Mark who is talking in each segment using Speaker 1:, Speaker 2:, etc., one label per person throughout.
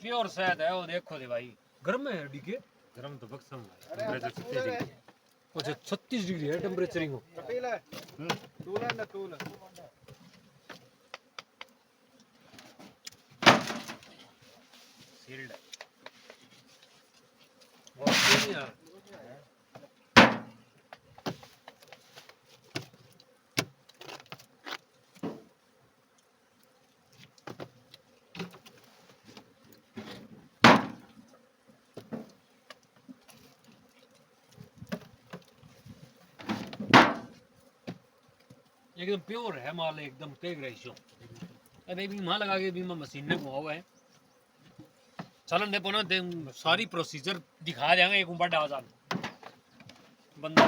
Speaker 1: Pure शहद है वो, देखो दे भाई। गर्म है डीके?
Speaker 2: गरम तो बक्सम टेम्परेचर 36 डिग्री।
Speaker 1: अच्छा 36 डिग्री है टेम्परेचर को।
Speaker 2: सील्ड है।
Speaker 1: बहुत सही है। एकदम प्योर है माल, एकदम तेग रेशो। अरे भी वहाँ लगा के भी मैं मशीन में घुमा हुआ है। चलन दे पोना दे सारी प्रोसीजर दिखा देंगे एक ऊपर डाल बंदा।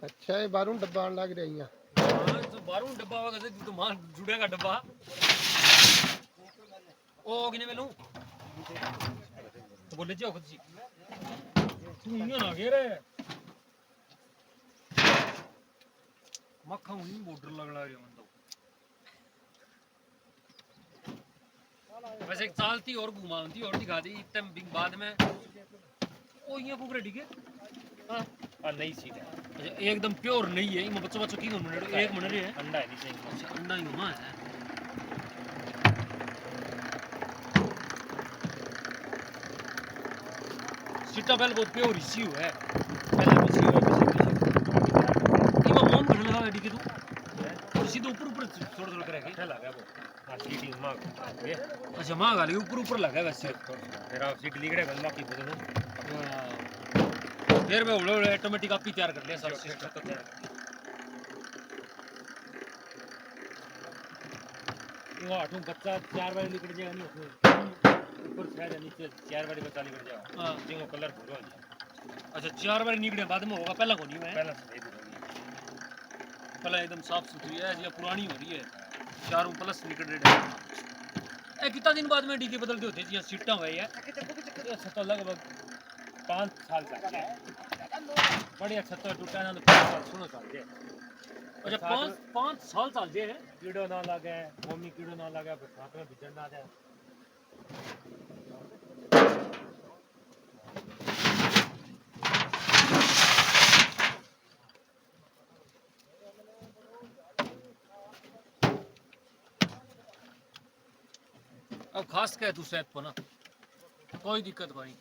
Speaker 3: अच्छा ये बारू डब्बा लग रही है।
Speaker 1: हां तो बारू डब्बा वगैरह से तो मार जुड़ेगा डब्बा। ओ किने में लूं तो बोले जाओ खुद जी तू इयां ना घेरे मक्खा नहीं बॉर्डर लगड़ा रही मन तो। वैसे एक चालती और घुमाती और दिखा दी इतने बाद में। ओ ये फूक रेडी के हां
Speaker 2: नई सीट है।
Speaker 1: अच्छा एकदम प्योर नहीं है। इमा बच्चों बच्चों की मिनट एक मिनट है
Speaker 2: अंडा है नीचे।
Speaker 1: अच्छा अंडा ही हुआ है। सीटा पहले बहुत प्योर इसी है पहले इसी है इमा मोम कर लगा रेडी के तू इसी तो ऊपर ऊपर थोड़ा थोड़ा करके
Speaker 2: अच्छा लगा वो। हां सीटी मार ये।
Speaker 1: अच्छा मां गाली ऊपर ऊपर लगा वैसे
Speaker 2: फिर आप सीट लिगड़े गल्ला की बदलो।
Speaker 1: फिर मैं उड़े उड़े ऑटोमेटिक आप ही तैयार कर लिया सब सिस्टम तो तैयार।
Speaker 2: वो आठों बच्चा 4 बार निकल जाएगा नहीं उसमें ऊपर शायद नीचे 4 बार बच्चा निकल जाएगा।
Speaker 1: हां
Speaker 2: जिंगो कलर भूरो हो जाए।
Speaker 1: अच्छा 4 बार निकले बाद में होगा पहला को नहीं मैं
Speaker 2: पहला सफेद होगी।
Speaker 1: पहला एकदम साफ सुथरी है या पुरानी हो रही है चारों प्लस निकल रहे हैं। ए कितना दिन बाद में डीके बदलते होते जी सीटा हुए है
Speaker 2: तो लगभग 5 साल तक बढ़िया छत्तर टूटा ना तो 5 साल सुनो साल जे।
Speaker 1: अच्छा 5 साल साल जे है
Speaker 2: कीड़ो ना लगे मम्मी कीड़ो ना लगे बरसात में बिजड़ ना जाए।
Speaker 1: अब खास कह तू सेहत को ना कोई दिक्कत नहीं।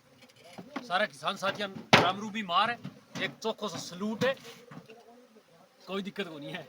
Speaker 1: सारा किसान साथियां रामरू भी मार है एक चौखो सा सलूट है कोई दिक्कत को नहीं है।